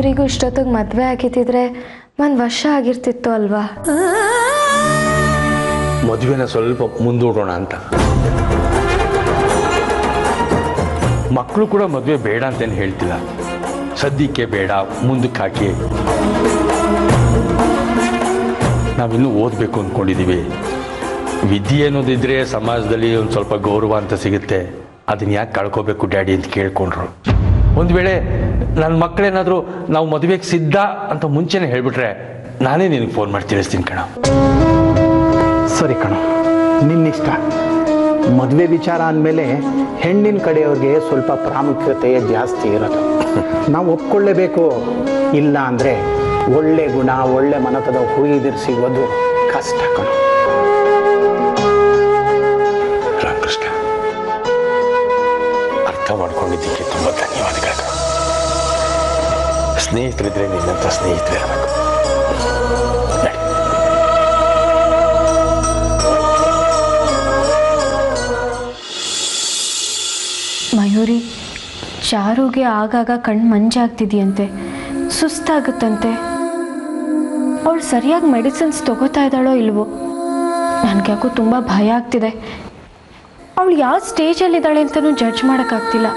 ಇಬ್ಬರಿಗೂ ಇಷ್ಟೊತ್ತಿಗೆ ಮದುವೆ ಆಗಿದ್ದಿದ್ರೆ 1 ವರ್ಷ ಆಗಿರ್ತಿತ್ತು ಅಲ್ವಾ? ಮದುವೆನ ಸ್ವಲ್ಪ ಮುಂದೂಡೋಣ ಅಂತ. ಮಕ್ಕಳು ಕೂಡ ಮದುವೆ ಬೇಡ ಅಂತೇನು ಹೇಳ್ತಿಲ್ಲ, ಸದ್ಯಕ್ಕೆ ಬೇಡ, ಮುಂದಕ್ಕೆ ಹಾಕಿ. ನಾವಿನ್ನೂ ಓದಬೇಕು ಅಂದ್ಕೊಂಡಿದ್ದೀವಿ. ವಿದ್ಯೆ ಅನ್ನೋದಿದ್ರೆ ಸಮಾಜದಲ್ಲಿ ಒಂದು ಸ್ವಲ್ಪ ಗೌರವ ಅಂತ ಸಿಗುತ್ತೆ, ಅದನ್ನ ಯಾಕೆ ಕಳ್ಕೋಬೇಕು ಡ್ಯಾಡಿ ಅಂತ ಕೇಳ್ಕೊಂಡ್ರು. ಒಂದು ವೇಳೆ ನನ್ನ ಮಕ್ಕಳೇನಾದರೂ ನಾವು ಮದುವೆಗೆ ಸಿದ್ಧ ಅಂತ ಮುಂಚೆನೇ ಹೇಳಿಬಿಟ್ರೆ ನಾನೇ ನಿನಗೆ ಫೋನ್ ಮಾಡಿ ತಿಳಿಸ್ತೀನಿ ಕಣ. ಸರಿ ಕಣ, ನಿನ್ನಿಷ್ಟ. ಮದುವೆ ವಿಚಾರ ಅಂದಮೇಲೆ ಹೆಣ್ಣಿನ ಕಡೆಯವ್ರಿಗೆ ಸ್ವಲ್ಪ ಪ್ರಾಮುಖ್ಯತೆ ಜಾಸ್ತಿ ಇರೋದು. ನಾವು ಒಪ್ಕೊಳ್ಳೇಬೇಕು. ಇಲ್ಲ ಅಂದರೆ ಒಳ್ಳೆ ಗುಣ, ಒಳ್ಳೆ ಮನತದ ಹುಡುಗಿದಿರು ಸಿಗೋದು ಕಷ್ಟ ಕಣ. ರಾಮಕೃಷ್ಣ, ಅರ್ಥ ಮಾಡ್ಕೊಂಡಿದ್ದಕ್ಕೆ ತುಂಬ ಧನ್ಯವಾದಗಳು. ಸ್ನೇಹಿತರಿದ್ರೆ ನಿನ್ನಂಥ ಸ್ನೇಹಿತರೇ ಇರಬೇಕು. ಮಯೂರಿ, ಚಾರುಗೆ ಆಗಾಗ ಕಣ್ಣು ಮಂಜಾಗ್ತಿದೆಯಂತೆ, ಸುಸ್ತಾಗುತ್ತಂತೆ. ಅವಳು ಸರಿಯಾಗಿ ಮೆಡಿಸಿನ್ಸ್ ತಗೋತಾ ಇದ್ದಾಳೋ ಇಲ್ವೋ? ನನಗೆ ಯಾಕೋ ತುಂಬ ಭಯ ಆಗ್ತಿದೆ. ಅವಳು ಯಾವ ಸ್ಟೇಜಲ್ಲಿದ್ದಾಳೆ ಅಂತಲೂ ಜಡ್ಜ್ ಮಾಡೋಕ್ಕಾಗ್ತಿಲ್ಲ.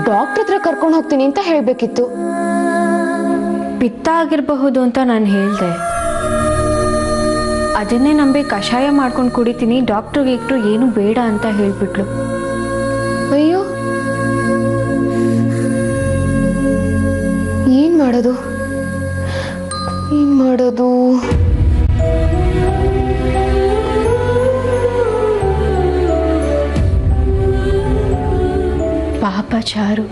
ಡಾಕ್ಟ್ರ್ ಹತ್ರ ಕರ್ಕೊಂಡು ಹೋಗ್ತೀನಿ ಅಂತ ಹೇಳಬೇಕಿತ್ತು. ಪಿತ್ತ ಆಗಿರಬಹುದು ಅಂತ ನಾನು ಹೇಳಿದೆ. ಅದನ್ನೇ ನಂಬಿ ಕಷಾಯ ಮಾಡ್ಕೊಂಡು ಕುಡಿತೀನಿ, ಡಾಕ್ಟ್ರಿಗೆ ಏನು ಬೇಡ ಅಂತ ಹೇಳಿಬಿಟ್ಲು. ಅಯ್ಯೋ, ಏನ್ ಮಾಡೋದು? ಪಾಪ ಚಾರು,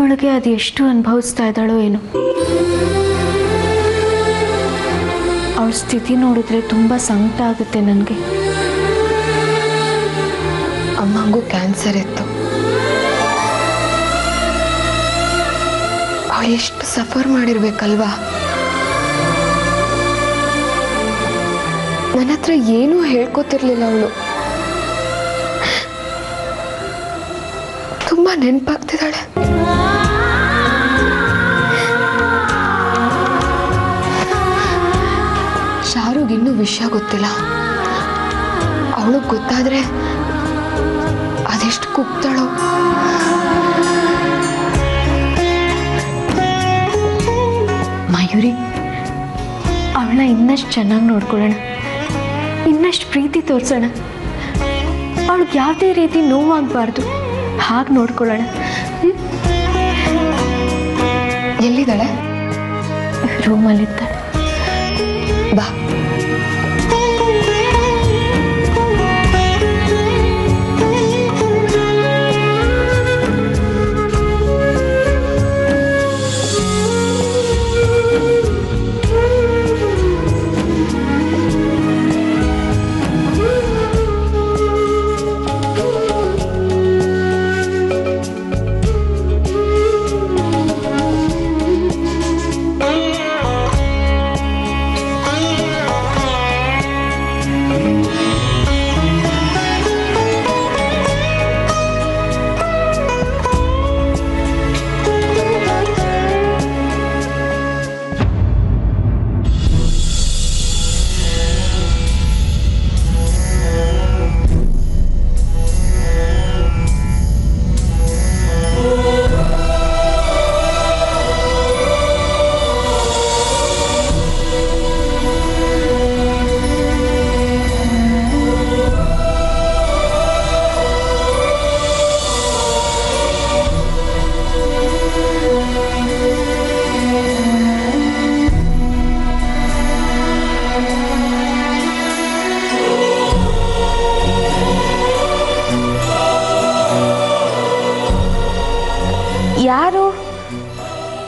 ಒಳಗೆ ಅದು ಎಷ್ಟು ಅನುಭವಿಸ್ತಾ ಇದ್ದಾಳೋ ಏನೋ. ಅವಳ ಸ್ಥಿತಿ ನೋಡಿದ್ರೆ ತುಂಬ ಸಂಕಟ ಆಗುತ್ತೆ ನನಗೆ. ಅಮ್ಮಂಗೂ ಕ್ಯಾನ್ಸರ್ ಇತ್ತು. ಅವಳು ಎಷ್ಟು ಸಫರ್ ಮಾಡಿರ್ಬೇಕಲ್ವಾ? ನನ್ನ ಹತ್ರ ಏನೂ ಹೇಳ್ಕೊತಿರ್ಲಿಲ್ಲ ಅವಳು. ತುಂಬಾ ನೆನಪಾಗ್ತಿದ್ದಾಳೆ. ಶಾರುಗಿನ್ನೂ ವಿಷಯ ಗೊತ್ತಿಲ್ಲ. ಅವಳು ಗೊತ್ತಾದ್ರೆ ಅದೆಷ್ಟು ಕುಗ್ತಾಳೋ. ಮಯೂರಿ, ಅವಳನ್ನ ಇನ್ನಷ್ಟು ಚೆನ್ನಾಗಿ ನೋಡ್ಕೊಳ್ಳೋಣ, ಇನ್ನಷ್ಟು ಪ್ರೀತಿ ತೋರಿಸೋಣ. ಅವಳಿಗೆ ಯಾವುದೇ ರೀತಿ ನೋವಾಗಬಾರ್ದು, ಹಾಗೆ ನೋಡ್ಕೊಳ್ಳೋಣ. ಎಲ್ಲಿದ್ದಾಳೆ? ರೂಮಲ್ಲಿದ್ದಾಳೆ. ಬಾ.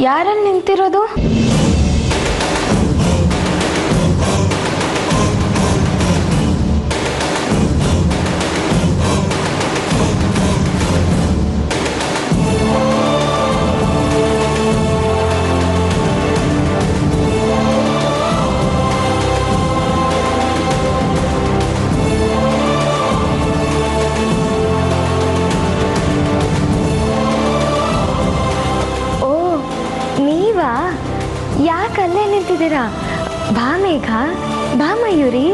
ಯಾರಲ್ಲಿ ನಿಂತಿರೋದು? ಬಂದಿದ್ದೀರಾ? ಬಾ ಮೇಘ, ಬಾ ಮಯೂರಿ.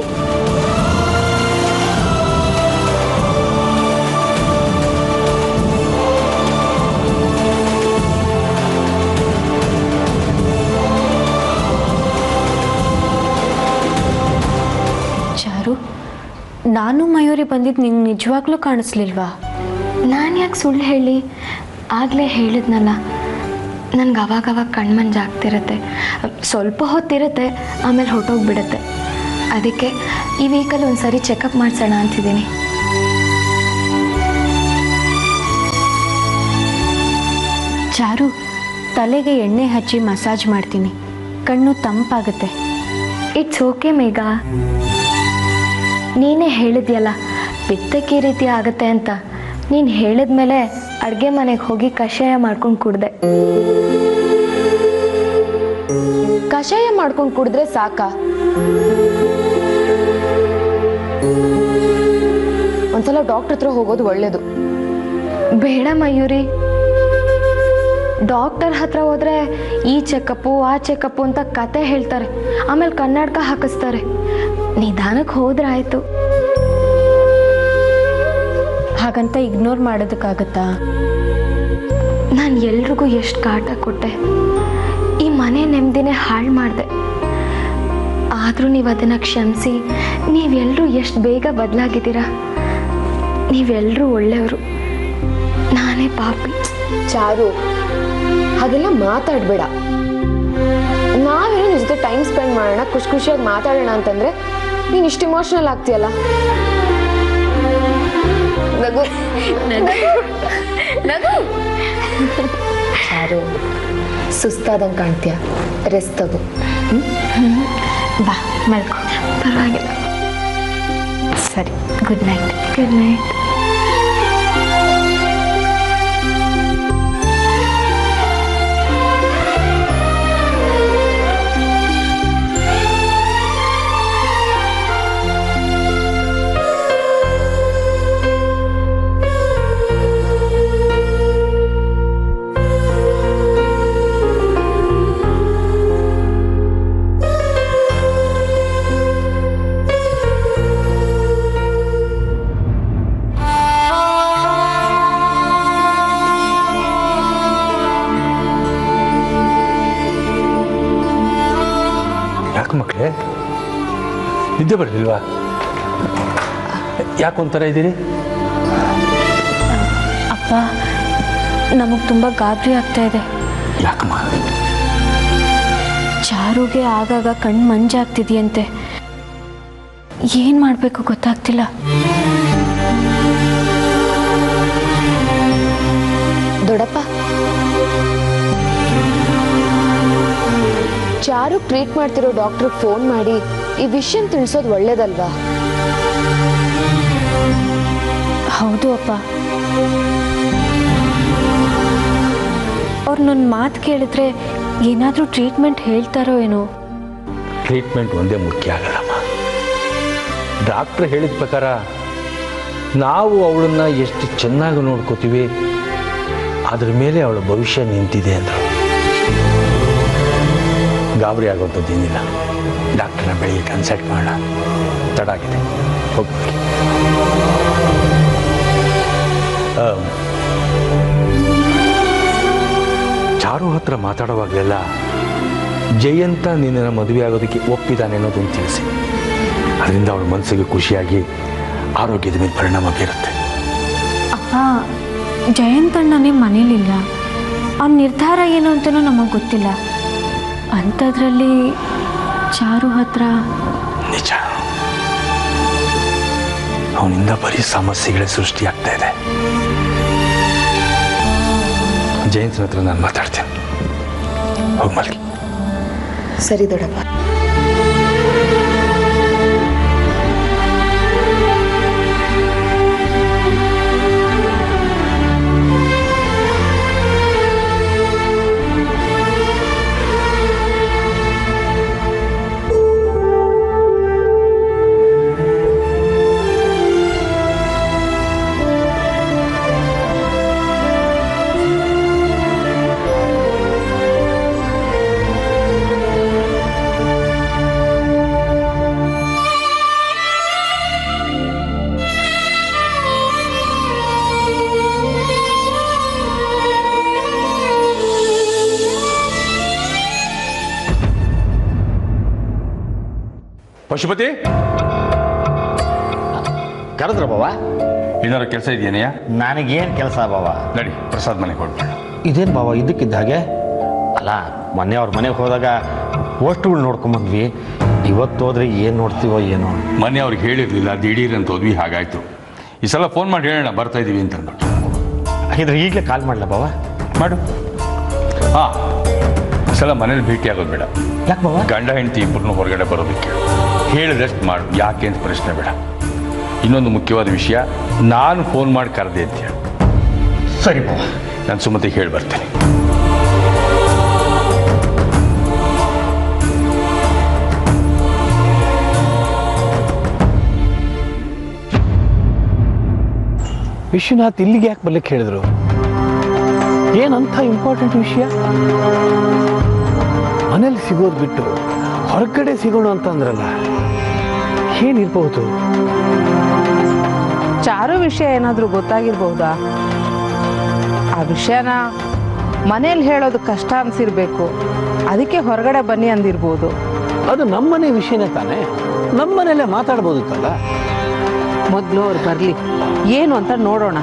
ಚಾರು, ನಾನು ಮಯೂರಿ ಬಂದಿದ್ದು ನಿಂಗೆ ನಿಜವಾಗ್ಲೂ ಕಾಣಿಸ್ಲಿಲ್ವಾ? ನಾನು ಯಾಕೆ ಸುಳ್ಳು ಹೇಳಿ? ಆಗಲೇ ಹೇಳಿದ್ನಲ್ಲ, ನನಗೆ ಅವಾಗವಾಗ ಕಣ್ಮಂಜಾಗ್ತಿರುತ್ತೆ, ಸ್ವಲ್ಪ ಹೊತ್ತಿರುತ್ತೆ, ಆಮೇಲೆ ಹೊರಟೋಗ್ಬಿಡುತ್ತೆ. ಅದಕ್ಕೆ ಈ ವೀಕಲ್ಲಿ ಒಂದು ಸರಿ ಚೆಕಪ್ ಮಾಡಿಸೋಣ ಅಂತಿದ್ದೀನಿ. ಚಾರು, ತಲೆಗೆ ಎಣ್ಣೆ ಹಚ್ಚಿ ಮಸಾಜ್ ಮಾಡ್ತೀನಿ, ಕಣ್ಣು ತಂಪಾಗುತ್ತೆ. ಇಟ್ಸ್ ಓಕೆ ಮೇಘ, ನೀನೇ ಹೇಳಿದ್ಯಲ್ಲ ಪಿತ್ತಕ್ಕೆ ಈ ರೀತಿ ಆಗುತ್ತೆ ಅಂತ. ನೀನು ಹೇಳಿದ್ಮೇಲೆ ಅಡುಗೆ ಮನೆಗೆ ಹೋಗಿ ಕಷಾಯ ಮಾಡ್ಕೊಂಡು ಕುಡ್ದೆ. ಕಷಾಯ ಮಾಡ್ಕೊಂಡು ಕುಡಿದ್ರೆ ಸಾಕಾ? ಒಂದ್ಸಲ ಡಾಕ್ಟರ್ ಹತ್ರ ಹೋಗೋದು ಒಳ್ಳೇದು. ಬೇಡ ಮಯೂರಿ, ಡಾಕ್ಟರ್ ಹತ್ರ ಹೋದ್ರೆ ಈ ಚೆಕಪ್ಪು ಆ ಚೆಕಪ್ಪು ಅಂತ ಕತೆ ಹೇಳ್ತಾರೆ, ಆಮೇಲೆ ಕನ್ನಡಕ ಹಾಕಿಸ್ತಾರೆ. ನಿಧಾನಕ್ಕೆ ಹೋದ್ರೆ ಆಯಿತು. ಹಾಗಂತ ಇಗ್ನೋರ್ ಮಾಡೋದಕ್ಕಾಗತ್ತಾ? ನಾನು ಎಲ್ರಿಗೂ ಎಷ್ಟು ಕಾಟ ಕೊಟ್ಟೆ, ಈ ಮನೆ ನೆಮ್ಮದಿನೇ ಹಾಳು ಮಾಡಿದೆ. ಆದರೂ ನೀವು ಅದನ್ನು ಕ್ಷಮಿಸಿ ನೀವೆಲ್ಲರೂ ಎಷ್ಟು ಬೇಗ ಬದಲಾಗಿದ್ದೀರಾ. ನೀವೆಲ್ಲರೂ ಒಳ್ಳೆಯವರು, ನಾನೇ ಪಾಪಿ. ಚಾರು, ಹಾಗೆಲ್ಲ ಮಾತಾಡಬೇಡ. ನಾವೇನೋ ನಿನ್ನ ಜೊತೆ ಟೈಮ್ ಸ್ಪೆಂಡ್ ಮಾಡೋಣ, ಖುಷಿ ಖುಷಿಯಾಗಿ ಮಾತಾಡೋಣ ಅಂತಂದ್ರೆ ನೀನು ಇಷ್ಟು ಇಮೋಷನಲ್ ಆಗ್ತೀಯಲ್ಲ. ನಗು ನಗು. ಚಾರು, ಸುಸ್ತಾದಂಗೆ ಕಾಣ್ತೀಯ, ರೆಸ್ಟ್ ತಗೋ. ಬಾ ಮಲ್ಕೋ. ಪರವಾಗಿಲ್ಲ. ಸರಿ, ಗುಡ್ ನೈಟ್. Good night. ಮಕ್ಕಳೇ, ನಿದ್ದೆ ಬರಲಿಲ್ವಾ? ಯಾಕೊಂಥರ ಇದ್ದೀರಿ? ಅಪ್ಪ, ನಮಗೆ ತುಂಬ ಗಾಬರಿ ಆಗ್ತಾ ಇದೆ. ಯಾಕಮ್ಮ? ಚಾರುಗೆ ಆಗಾಗ ಕಣ್ಣು ಮಂಜಾಗ್ತಿದೆಯಂತೆ. ಏನು ಮಾಡಬೇಕು ಗೊತ್ತಾಗ್ತಿಲ್ಲ. ದೊಡ್ಡಪ್ಪ, ಚಾರು ಟ್ರೀಟ್ ಮಾಡ್ತಿರೋ ಡಾಕ್ಟ್ರಿಗೆ ಫೋನ್ ಮಾಡಿ ಈ ವಿಷಯ ತಿಳಿಸೋದು ಒಳ್ಳೇದಲ್ವಾ? ಹೌದು ಅಪ್ಪ, ಅವ್ರು ನನ್ನ ಮಾತು ಕೇಳಿದ್ರೆ ಏನಾದರೂ ಟ್ರೀಟ್ಮೆಂಟ್ ಹೇಳ್ತಾರೋ ಏನೋ. ಟ್ರೀಟ್ಮೆಂಟ್ ಒಂದೇ ಮುಖ್ಯ ಆಗಲ್ಲಮ್ಮ. ಡಾಕ್ಟ್ರ್ ಹೇಳಿದ ಪ್ರಕಾರ ನಾವು ಅವಳನ್ನು ಎಷ್ಟು ಚೆನ್ನಾಗಿ ನೋಡ್ಕೋತೀವಿ ಅದ್ರ ಮೇಲೆ ಅವಳ ಭವಿಷ್ಯ ನಿಂತಿದೆ ಅಂದರು. ಗಾಬರಿ ಆಗುವಂಥದ್ದೇನಿಲ್ಲ. ಡಾಕ್ಟ್ರನ್ನ ಬೆಳಿಗ್ಗೆ ಕನ್ಸಲ್ಟ್ ಮಾಡೋಣ. ತಡ ಆಗಿದೆ, ಹೋಗ್ತೀವಿ. ಚಾರು ಹತ್ರ ಮಾತಾಡುವಾಗಲೆಲ್ಲ ಜಯಂತ ನಿನ್ನನ್ನು ಮದುವೆ ಆಗೋದಕ್ಕೆ ಒಪ್ಪಿದ್ದಾನೆ ಅನ್ನೋದನ್ನು ತಿಳಿಸಿ. ಅದರಿಂದ ಅವಳ ಮನಸ್ಸಿಗೆ ಖುಷಿಯಾಗಿ ಆರೋಗ್ಯದ ಮೇಲೆ ಪರಿಣಾಮ ಬೀರುತ್ತೆ. ಅಪ್ಪ, ಜಯಂತಣ್ಣನೇ ಮನೇಲಿಲ್ಲ. ಆ ನಿರ್ಧಾರ ಏನು ಅಂತಲೂ ನಮಗೆ ಗೊತ್ತಿಲ್ಲ. ಅಂಥದ್ರಲ್ಲಿ ಚಾರು ಹತ್ರ ನಿಜ, ಅವನಿಂದ ಬರೀ ಸಮಸ್ಯೆಗಳೇ ಸೃಷ್ಟಿಯಾಗ್ತಾ ಇದೆ. ಜಯಂತನ ಹತ್ರ ನಾನು ಮಾತಾಡ್ತೇನೆ. ಹೋಗಿ ಮಲ್ಗಿ. ಸರಿ ದೊಡ್ಡಪ್ಪ. ಪಶುಪತಿ, ಕರೆದ್ರ ಬಾವ? ಏನಾದ್ರು ಕೆಲಸ ಇದೆಯೇನೆಯಾ? ನನಗೇನು ಕೆಲಸ ಬಾವ? ನಡಿ, ಪ್ರಸಾದ್ ಮನೆಗೆ ಹೊರಡ್ಬೇಡ. ಇದೇನು ಬಾವ ಇದ್ದಕ್ಕಿದ್ದ ಹಾಗೆ? ಅಲ್ಲ, ಮೊನ್ನೆ ಅವ್ರ ಮನೆಗೆ ಹೋದಾಗ ಪೋಸ್ಟ್ಗಳು ನೋಡ್ಕೊಂಬಂದ್ವಿ. ಇವತ್ತು ಹೋದ್ರೆ ಏನು ನೋಡ್ತೀವೋ ಏನೋ. ಮನೆ ಅವ್ರಿಗೆ ಹೇಳಿರ್ಲಿಲ್ಲ, ದಿಢೀರ್ ಅಂತ ಹೋದ್ವಿ, ಹಾಗಾಯ್ತು. ಈ ಸಲ ಫೋನ್ ಮಾಡಿ ಹೇಳೋಣ ಬರ್ತಾ ಇದೀವಿ ಅಂತ ಅಂದ್ಬಿಟ್ಟು. ಹಾಗಿದ್ರೆ ಈಗಲೇ ಕಾಲ್ ಮಾಡಲ ಬಾವ? ಮಾಡು. ಹಾಂ, ಈ ಸಲ ಮನೇಲಿ ಭೇಟಿ ಆಗೋದು ಬೇಡ. ಯಾಕೆ ಬಾವ? ಗಂಡ ಹೆಂಡತಿ ಇಬ್ಬರನ್ನು ಹೊರಗಡೆ ಬರೋದಕ್ಕೆ ಹೇಳಿದಷ್ಟು ಮಾಡು, ಯಾಕೆ ಅಂತ ಪ್ರಶ್ನೆ ಬೇಡ. ಇನ್ನೊಂದು ಮುಖ್ಯವಾದ ವಿಷಯ, ನಾನು ಫೋನ್ ಮಾಡಿ ಕರೆದೆ ಅಂತ ಹೇಳಿ. ಸರಿ ಬಾವ. ನಾನು ಸುಮತಿಗೆ ಹೇಳಿ ಬರ್ತೇನೆ. ವಿಶ್ವನಾಥ್ ಇಲ್ಲಿಗೆ ಯಾಕೆ ಬರ್ಲಿಕ್ಕೆ ಹೇಳಿದ್ರು? ಏನಂತ ಇಂಪಾರ್ಟೆಂಟ್ ವಿಷಯ? ಮನೇಲಿ ಸಿಗೋದು ಬಿಟ್ಟು ಹೊರಗಡೆ ಸಿಗೋಣ ಅಂತ ಅಂದ್ರಲ್ಲ, ಏನಿರ್ಬಹುದು? ಚಾರು ವಿಷಯ ಏನಾದರೂ ಗೊತ್ತಾಗಿರ್ಬಹುದಾ? ಆ ವಿಷಯನ ಮನೇಲಿ ಹೇಳೋದು ಕಷ್ಟ ಅನ್ಸಿರ್ಬೇಕು, ಅದಕ್ಕೆ ಹೊರಗಡೆ ಬನ್ನಿ ಅಂದಿರ್ಬೋದು. ಅದು ನಮ್ಮನೆ ವಿಷಯನೇ ತಾನೇ, ನಮ್ಮನೇಲೆ ಮಾತಾಡ್ಬೋದಿತ್ತಲ್ಲ. ಮೊದಲು ಅವ್ರು ಬರಲಿ, ಏನು ಅಂತ ನೋಡೋಣ.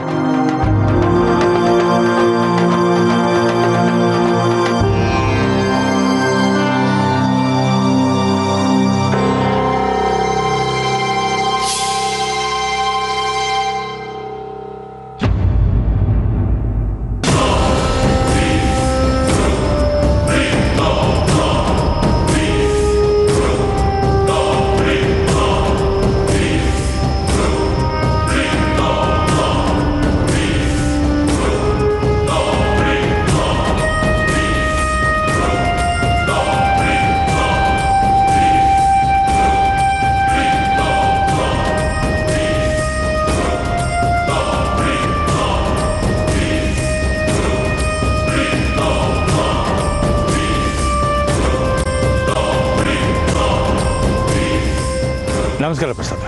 ನಮಸ್ಕಾರ ಪ್ರಸಾದ್.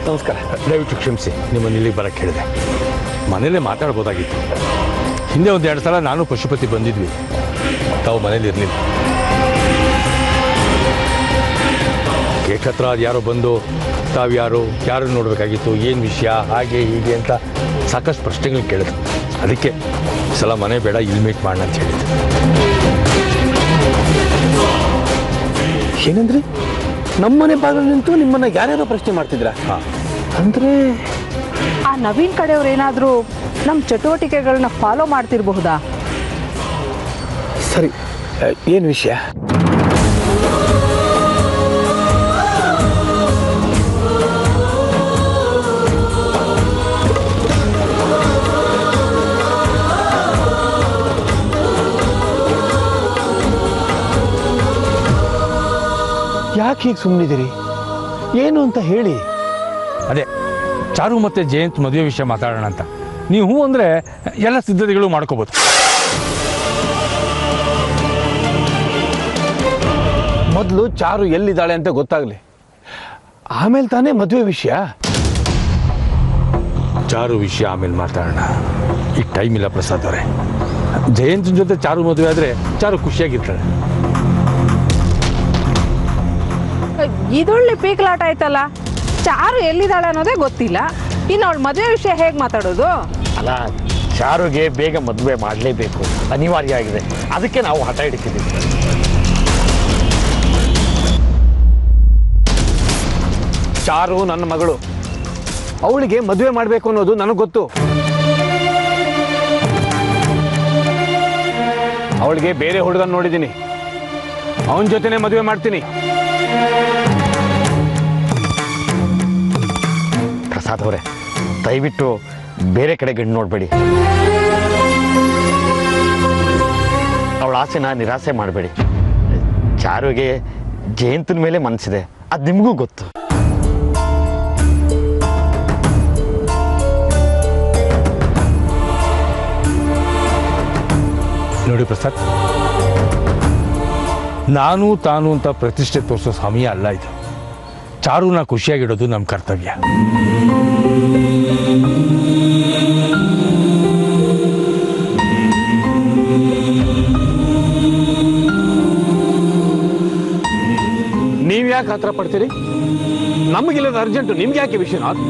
ನಮಸ್ಕಾರ. ದಯವಿಟ್ಟು ಕ್ಷಮಿಸಿ, ನಿಮ್ಮನ್ನು ಇಲ್ಲಿಗೆ ಬರೋಕ್ಕೆ ಹೇಳಿದೆ. ಮನೇಲೇ ಮಾತಾಡ್ಬೋದಾಗಿತ್ತು. ಹಿಂದೆ ಒಂದು 2 ಸಲ ನಾನು ಪಶುಪತಿ ಬಂದಿದ್ವಿ, ತಾವು ಮನೇಲಿ ಇರಲಿಲ್ಲ. ಗೇಟ್ ಹತ್ರ ಅದು ಯಾರೋ ಬಂದು ತಾವು ಯಾರು ನೋಡಬೇಕಾಗಿತ್ತು, ಏನು ವಿಷಯ, ಹಾಗೆ ಹೀಗೆ ಅಂತ ಸಾಕಷ್ಟು ಪ್ರಶ್ನೆಗಳು ಕೇಳಿದ್ರು. ಅದಕ್ಕೆ ಈ ಸಲ ಮನೆ ಬೇಡ, ಇಲ್ಲಿ ಮೀಟ್ ಮಾಡೋಣ ಅಂತ ಹೇಳಿದ್ದೆ. ಏನಂದ್ರಿ? ನಮ್ಮನೆ ಬಾಗಿಲು ನಿಂತು ನಿಮ್ಮನ್ನ ಯಾರ್ಯಾರೋ ಪ್ರಶ್ನೆ ಮಾಡ್ತಿದ್ರ? ಹಾಂ, ಅಂದ್ರೆ ಆ ನವೀನ್ ಕಡೆಯವ್ರು ಏನಾದರೂ ನಮ್ಮ ಚಟುವಟಿಕೆಗಳನ್ನ ಫಾಲೋ ಮಾಡ್ತಿರಬಹುದಾ? ಸರಿ, ಏನು ವಿಷಯ? ಯಾಕೆ ಹೀಗೆ ಸುಮ್ಮನಿದ್ದೀರಿ? ಏನು ಅಂತ ಹೇಳಿ. ಅದೇ ಚಾರು ಮತ್ತು ಜಯಂತ್ ಮದುವೆ ವಿಷಯ ಮಾತಾಡೋಣ ಅಂತ. ನೀವು ಹೂ ಅಂದರೆ ಎಲ್ಲ ಸಿದ್ಧತೆಗಳು ಮಾಡ್ಕೋಬೋದು. ಮೊದಲು ಚಾರು ಎಲ್ಲಿದ್ದಾಳೆ ಅಂತ ಗೊತ್ತಾಗಲಿ, ಆಮೇಲೆ ತಾನೇ ಮದುವೆ ವಿಷಯ. ಚಾರು ವಿಷಯ ಆಮೇಲೆ ಮಾತಾಡೋಣ, ಈಗ ಟೈಮ್ ಇಲ್ಲ ಪ್ರಸಾದ್ ಅವರೇ. ಜಯಂತನ ಜೊತೆ ಚಾರು ಮದುವೆ ಆದರೆ ಚಾರು ಖುಷಿಯಾಗಿರ್ತಾಳೆ. ಇದೊಳ್ಳೆ ಪೀಕಲಾಟ ಆಯ್ತಲ್ಲ. ಚಾರು ಎಲ್ಲಿದ್ದಾಳೆ ಅನ್ನೋದೇ ಗೊತ್ತಿಲ್ಲ, ಇನ್ನು ಅವಳ ಮದುವೆ ವಿಷಯ ಹೇಗೆ ಮಾತಾಡೋದು? ಅಲ್ಲ, ಚಾರುಗೆ ಬೇಗ ಮದುವೆ ಮಾಡಲೇಬೇಕು, ಅನಿವಾರ್ಯ ಆಗಿದೆ. ಅದಕ್ಕೆ ನಾವು ಹಠ ಹಿಡಿತಿದ್ದೀವಿ. ಚಾರು ನನ್ನ ಮಗಳು, ಅವಳಿಗೆ ಮದುವೆ ಮಾಡಬೇಕು ಅನ್ನೋದು ನನಗೆ ಗೊತ್ತು. ಅವಳಿಗೆ ಬೇರೆ ಹುಡುಗನ ನೋಡಿದ್ದೀನಿ, ಅವನ ಜೊತೆನೆ ಮದುವೆ ಮಾಡ್ತೀನಿ. ಪ್ರಸಾದ್ ಅವರೇ, ದಯವಿಟ್ಟು ಬೇರೆ ಕಡೆ ಗಂಡು ನೋಡಬೇಡಿ. ಅವಳ ಆಸೆನ ನಿರಾಸೆ ಮಾಡಬೇಡಿ. ಚಾರುಗೆ ಜಯಂತನ ಮೇಲೆ ಮನಸ್ಸಿದೆ, ಅದು ನಿಮಗೂ ಗೊತ್ತು. ನೋಡಿ ಪ್ರಸಾದ್, ನಾನು ತಾನು ಅಂತ ಪ್ರತಿಷ್ಠೆ ತೋರಿಸೋ ಸಮಯ ಅಲ್ಲ ಇದು. ಚಾರುನ ಖುಷಿಯಾಗಿಡೋದು ನಮ್ಮ ಕರ್ತವ್ಯ. ನೀವ್ಯಾಕೆ ಹತ್ರ ಪಡ್ತೀರಿ? ನಮಗಿಲ್ಲದ ಅರ್ಜೆಂಟು ನಿಮ್ಗೆ ಯಾಕೆ ವಿಶ್ವನಾಥ್?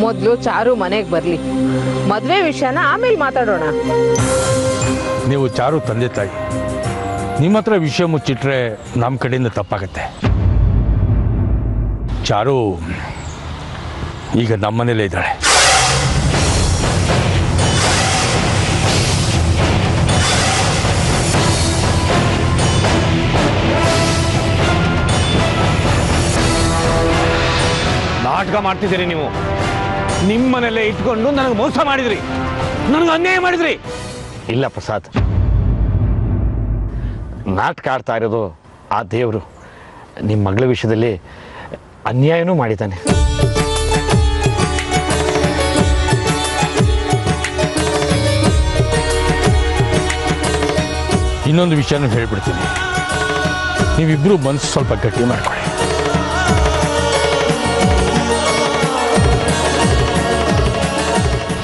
ಮೊದಲು ಚಾರು ಮನೆಗೆ ಬರಲಿ, ಮದುವೆ ವಿಷಯನ ಆಮೇಲೆ ಮಾತಾಡೋಣ. ನೀವು ಚಾರು ತಂದೆ ತಾಯಿ, ನಿಮ್ಮ ಹತ್ರ ವಿಷಯ ಮುಚ್ಚಿಟ್ರೆ ನಮ್ಮ ಕಡೆಯಿಂದ ತಪ್ಪಾಗತ್ತೆ. ಚಾರು ಈಗ ನಮ್ಮನೇಲೇ ಇದ್ದಾಳೆ. ನಾಟಕ ಮಾಡ್ತಿದ್ದೀರಿ ನೀವು. ನಿಮ್ಮನೆಲ್ಲೇ ಇಟ್ಕೊಂಡು ನನಗೆ ಮೋಸ ಮಾಡಿದ್ರಿ, ನನಗೆ ಅನ್ಯಾಯ ಮಾಡಿದ್ರಿ. ಇಲ್ಲ ಪ್ರಸಾದ್, ನಾಟಕ ಆಡ್ತಾ ಇರೋದು ಆ ದೇವರು ನಿಮ್ಮ ಮಗಳ ವಿಷಯದಲ್ಲಿ ಅನ್ಯಾಯನೂ ಮಾಡಿದ್ದಾನೆ. ಇನ್ನೊಂದು ವಿಷಯನೂ ಹೇಳ್ಬಿಡ್ತೀನಿ, ನೀವಿಬ್ಬರು ಮನಸ್ಸು ಸ್ವಲ್ಪ ಗಟ್ಟಿ ಮಾಡ್ಕೊಳ್ಳಿ.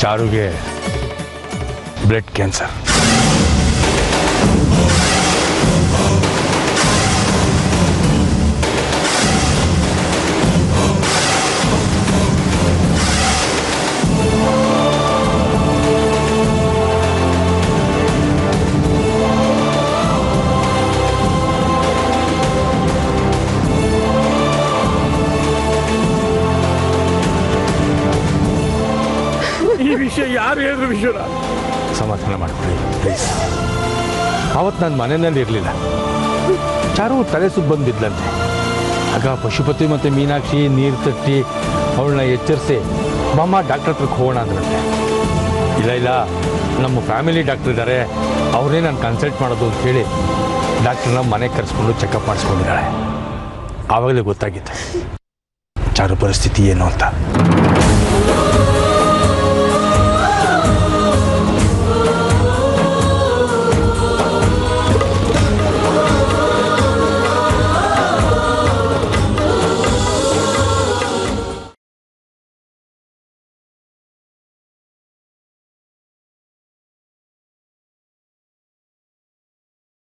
ಚಾರುಗೆ ಬ್ಲಡ್ ಕ್ಯಾನ್ಸರ್. ಈ ವಿಷಯ ಯಾರು ಹೇಳಿದ್ರು ವಿಶ್ವನಾಥ್? ಸಮಾಧಾನ ಮಾಡ್ಕೊಳ್ಳಿ ಪ್ಲೀಸ್. ಆವತ್ತು ನಾನು ಮನೆಯಲ್ಲಿ ಇರಲಿಲ್ಲ. ಚಾರು ತಲೆ ಸುಬ್ಬ ಬಂದು ಬಿದ್ದಂತೆ. ಆಗ ಪಶುಪತಿ ಮತ್ತು ಮೀನಾಕ್ಷಿ ನೀರು ತಟ್ಟಿ ಅವಳನ್ನ ಎಚ್ಚರಿಸಿ ಮಾಮ ಡಾಕ್ಟರ್ ಹತ್ರಕ್ಕೆ ಹೋಗೋಣ ಅಂದ್ರಂತೆ. ಇಲ್ಲ ನಮ್ಮ ಫ್ಯಾಮಿಲಿ ಡಾಕ್ಟರ್ ಇದ್ದಾರೆ, ಅವರೇ ನಾನು ಕನ್ಸಲ್ಟ್ ಮಾಡೋದು ಅಂತ ಹೇಳಿ ಡಾಕ್ಟ್ರನ್ನ ಮನೆಗೆ ಕರೆಸ್ಕೊಂಡು ಚೆಕಪ್ ಮಾಡಿಸ್ಕೊಂಡಿದ್ದಾಳೆ. ಆವಾಗಲೇ ಗೊತ್ತಾಗಿತ್ತು ಚಾರು ಪರಿಸ್ಥಿತಿ ಏನು ಅಂತ.